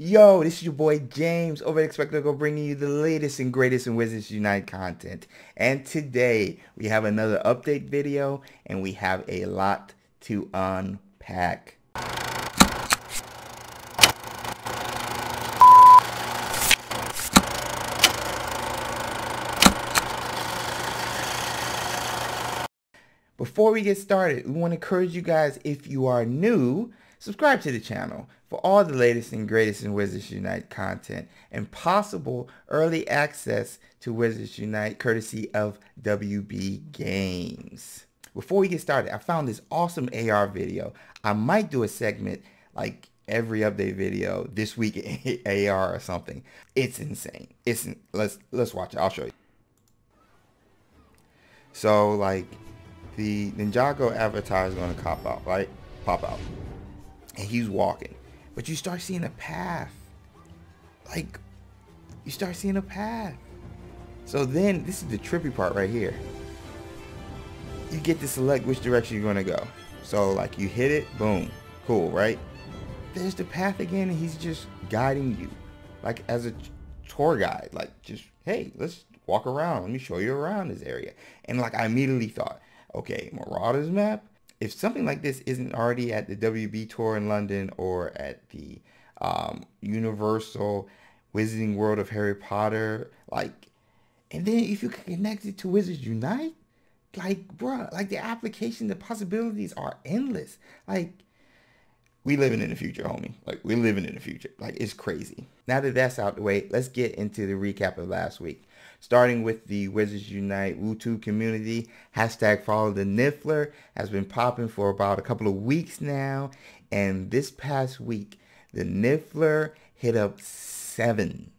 Yo, this is your boy James, over at Expecto, bringing you the latest and greatest in Wizards Unite content. And today we have another update video, and we have a lot to unpack. Before we get started, we want to encourage you guys, if you are new, subscribe to the channel for all the latest and greatest in Wizards Unite content and possible early access to Wizards Unite courtesy of WB Games. Before we get started, I found this awesome AR video. I might do a segment like every update video this week in AR or something. It's insane. Let's watch it. I'll show you. So like the Ninjago avatar is going to pop out, right? Pop out. And he's walking. But you start seeing a path. Like, you start seeing a path. So then, this is the trippy part right here. You get to select which direction you're going to go. So, like, you hit it, boom. Cool, right? There's the path again, and he's just guiding you. Like, as a tour guide. Like, just, hey, let's walk around. Let me show you around this area. And, like, I immediately thought, okay, Marauders map. If something like this isn't already at the WB tour in London or at the Universal Wizarding World of Harry Potter, like, and then if you can connect it to Wizards Unite, like, bruh, like the application, the possibilities are endless. Like, we living in the future, homie. Like, we're living in the future. Like, it's crazy. Now that that's out the way, let's get into the recap of last week. Starting with the Wizards Unite YouTube community, hashtag follow the Niffler has been popping for about a couple of weeks now. And this past week, the Niffler hit up seven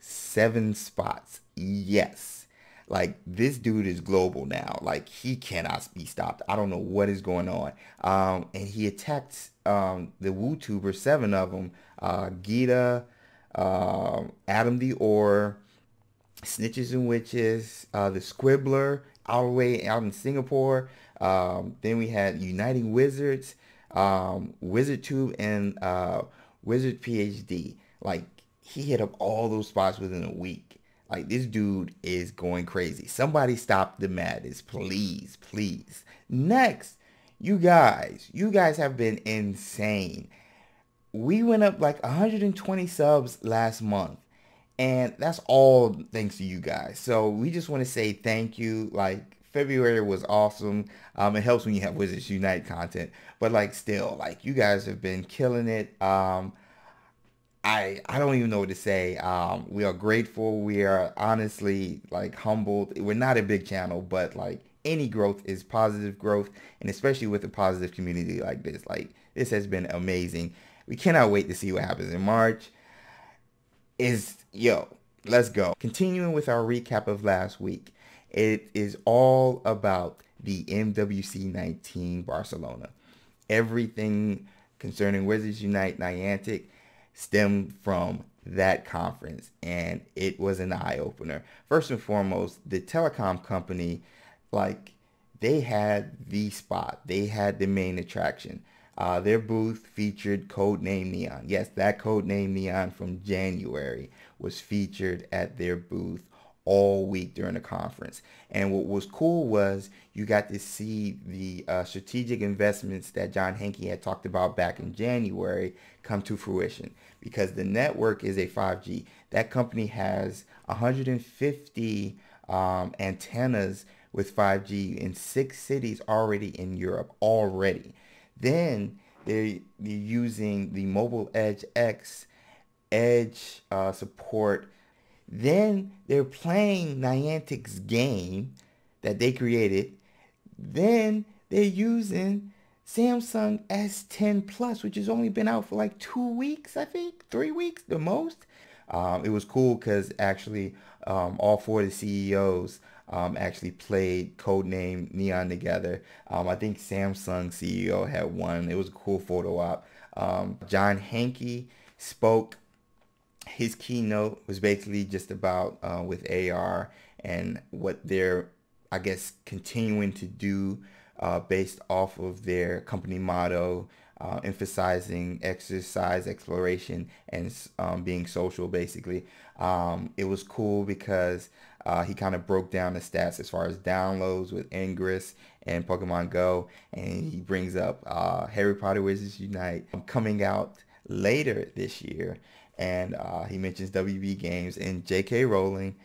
spots. Yes. Like, this dude is global now. Like, he cannot be stopped. I don't know what is going on. And he attacked the WooTubers, 7 of them. Gita, Adam the Orr, Snitches and Witches, the Squibbler, all the way out in Singapore. Then we had Uniting Wizards, WizardTube, and Wizard PhD. Like, he hit up all those spots within a week. Like, this dude is going crazy. Somebody stop the madness, please, please. Next, you guys have been insane. We went up like 120 subs last month. And that's all thanks to you guys. So we just want to say thank you. Like, February was awesome. It helps when you have Wizards Unite content. But like, still, like, you guys have been killing it. I don't even know what to say. We are grateful. We are honestly, like, humbled. We're not a big channel, but like, any growth is positive growth, and especially with a positive community like this. Like, this has been amazing. We cannot wait to see what happens in March. Yo, let's go. Continuing with our recap of last week, it is all about the MWC19 Barcelona. Everything concerning Wizards Unite Niantic stemmed from that conference, and it was an eye-opener. First and foremost, the telecom company, like, they had the spot. They had the main attraction. Their booth featured Codename Neon. Yes, that Codename Neon from January was featured at their booth all week during the conference. And what was cool was you got to see the strategic investments that John Hanke had talked about back in January come to fruition, because the network is a 5G. That company has 150 antennas with 5G in 6 cities already in Europe already. Then they're using the Mobile Edge X Edge support. Then they're playing Niantic's game that they created. Then they're using Samsung S10 Plus, which has only been out for like 2 weeks, I think, 3 weeks the most. It was cool because actually all 4 of the CEOs actually played Codename Neon together. I think Samsung CEO had one. It was a cool photo op. John Hanke spoke. His keynote was basically just about with AR and what they're, I guess, continuing to do based off of their company motto, emphasizing exercise, exploration, and being social, basically. It was cool because he kind of broke down the stats as far as downloads with Ingress and Pokemon Go, and he brings up Harry Potter Wizards Unite coming out later this year, and he mentions WB Games and J.K. Rowling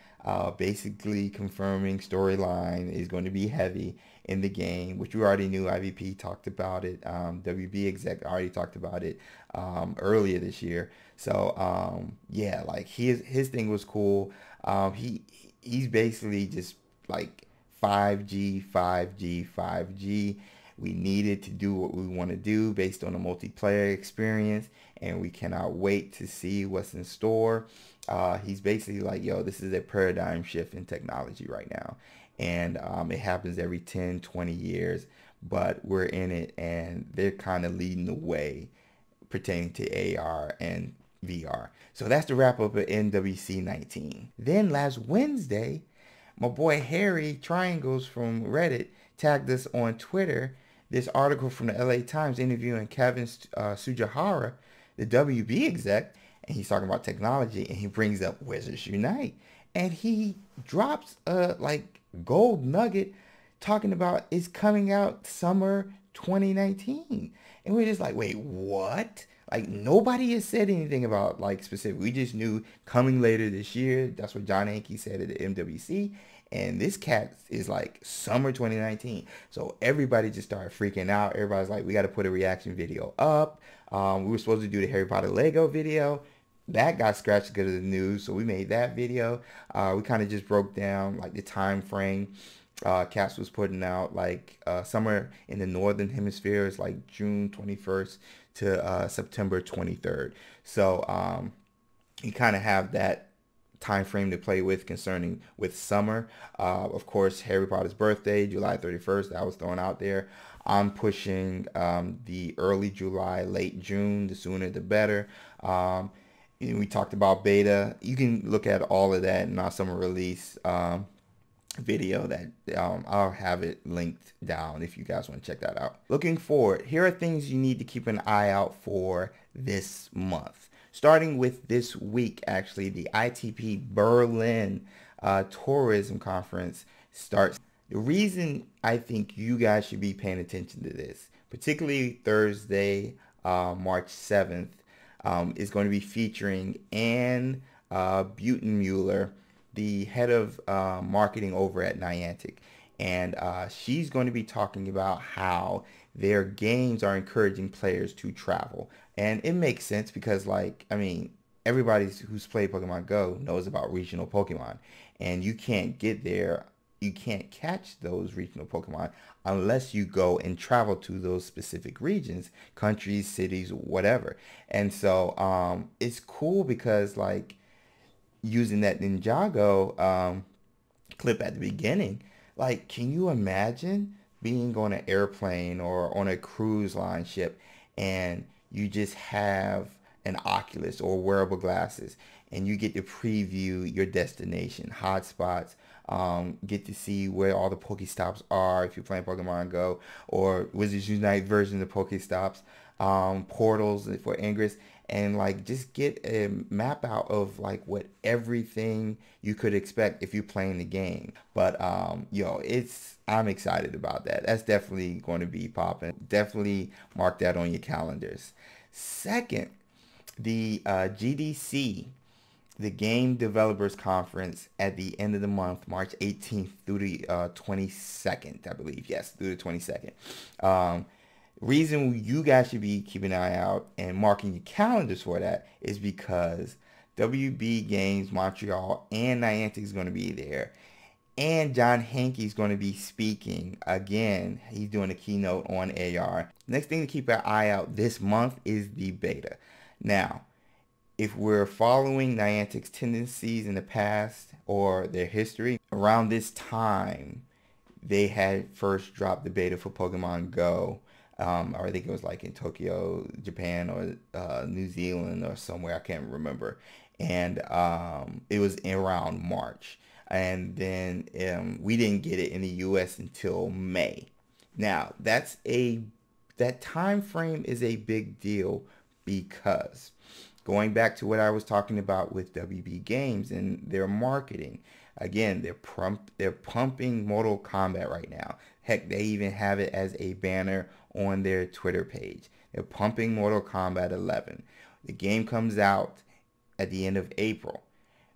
basically confirming storyline is going to be heavy in the game, which we already knew. IVP talked about it. WB exec already talked about it earlier this year. So yeah, like his thing was cool. He's basically just like 5G, 5G, 5G. We needed to do what we want to do based on a multiplayer experience, and we cannot wait to see what's in store. He's basically like, yo, this is a paradigm shift in technology right now. And it happens every 10, 20 years, but we're in it, and they're kind of leading the way pertaining to AR and VR. So that's the wrap up of MWC 19. Then last Wednesday, my boy Harry Triangles from Reddit tagged us on Twitter this article from the LA Times interviewing Kevin Sujihara, the WB exec, and he's talking about technology, and he brings up Wizards Unite, and he drops a like gold nugget talking about it's coming out summer 2019, and we're just like, wait, what? Like, nobody has said anything about like specific. We just knew coming later this year. That's what John Hankey said at the MWC. And this cat is like summer 2019. So everybody just started freaking out. Everybody's like, we got to put a reaction video up. We were supposed to do the Harry Potter Lego video. That got scratched because of the news. So we made that video. We kind of just broke down like the time frame. Caps was putting out like somewhere in the northern hemisphere. It's like June 21st to September 23rd. So you kind of have that time frame to play with concerning with summer. Of course, Harry Potter's birthday, July 31st, that was thrown out there. I'm pushing the early July, late June, the sooner the better. We talked about beta. You can look at all of that in our summer release video that I'll have it linked down if you guys want to check that out. Looking forward, here are things you need to keep an eye out for this month. Starting with this week, actually, the ITB Berlin Tourism Conference starts. The reason I think you guys should be paying attention to this, particularly Thursday, March 7th, is going to be featuring Anne Butenmuller, the head of marketing over at Niantic. And she's going to be talking about how their games are encouraging players to travel. And it makes sense because, like, I mean, everybody who's played Pokemon Go knows about regional Pokemon. And you can't get there, you can't catch those regional Pokemon unless you go and travel to those specific regions, countries, cities, whatever. And so it's cool because, like, using that Ninjago clip at the beginning, like, can you imagine being on an airplane or on a cruise line ship and you just have an Oculus or wearable glasses and you get to preview your destination, hotspots, get to see where all the Pokestops are if you're playing Pokemon Go, or Wizards Unite version of the Pokestops, portals for Ingress, and like just get a map out of like what everything you could expect if you're playing the game. But yo, I'm excited about that. That's definitely going to be popping. Definitely mark that on your calendars. Second, the GDC, the Game Developers Conference, at the end of the month, March 18th through the 22nd, I believe. Yes, through the 22nd. Reason you guys should be keeping an eye out and marking your calendars for that is because WB Games Montreal and Niantic is going to be there. And John Hankey is going to be speaking again. He's doing a keynote on AR. Next thing to keep an eye out this month is the beta. Now, if we're following Niantic's tendencies in the past or their history, around this time, they had first dropped the beta for Pokemon Go. Or I think it was like in Tokyo, Japan, or New Zealand or somewhere. I can't remember. And it was around March. And then we didn't get it in the US until May. Now, that's a that time frame is a big deal because going back to what I was talking about with WB Games and their marketing, again, they're pumping Mortal Kombat right now. Heck, they even have it as a banner on their Twitter page. They're pumping Mortal Kombat 11. The game comes out at the end of April.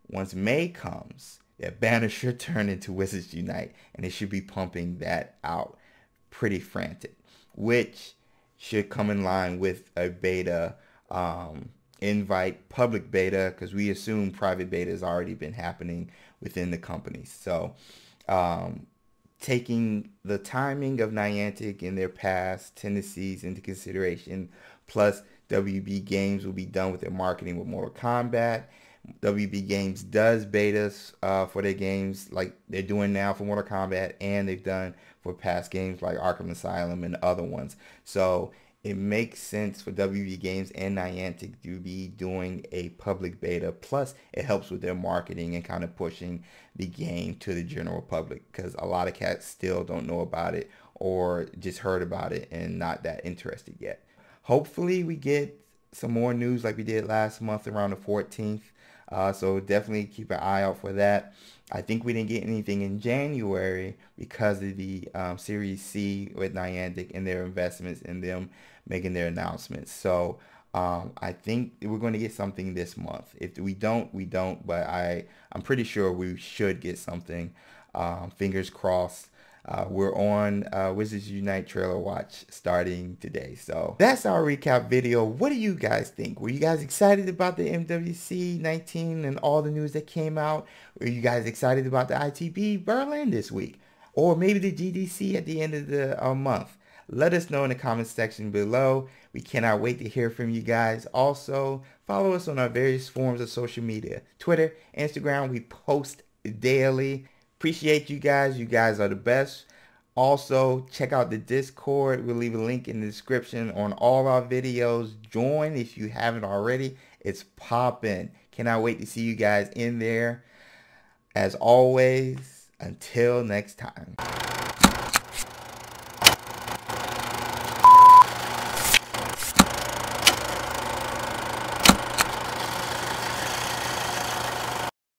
Once May comes, that banner should turn into Wizards Unite, and it should be pumping that out pretty frantic, which should come in line with a beta invite, public beta, because we assume private beta has already been happening within the company. So taking the timing of Niantic and their past tendencies into consideration, plus WB Games will be done with their marketing with Mortal Kombat. WB Games does betas for their games like they're doing now for Mortal Kombat, and they've done for past games like Arkham Asylum and other ones. So it makes sense for WB Games and Niantic to be doing a public beta. Plus, it helps with their marketing and kind of pushing the game to the general public, because a lot of cats still don't know about it or just heard about it and not that interested yet. Hopefully, we get some more news like we did last month around the 14th. So definitely keep an eye out for that. I think we didn't get anything in January because of the Series C with Niantic and their investments and them making their announcements. So I think we're going to get something this month. If we don't, we don't. But I'm pretty sure we should get something. Fingers crossed. We're on Wizards Unite trailer watch starting today. So that's our recap video. What do you guys think? Were you guys excited about the MWC19 and all the news that came out? Were you guys excited about the ITB Berlin this week? Or maybe the GDC at the end of the month? Let us know in the comments section below. We cannot wait to hear from you guys. Also, follow us on our various forms of social media. Twitter, Instagram, we post daily. Appreciate you guys. You guys are the best. Also, check out the Discord. We'll leave a link in the description on all our videos. Join if you haven't already. It's popping. Cannot wait to see you guys in there. As always, until next time.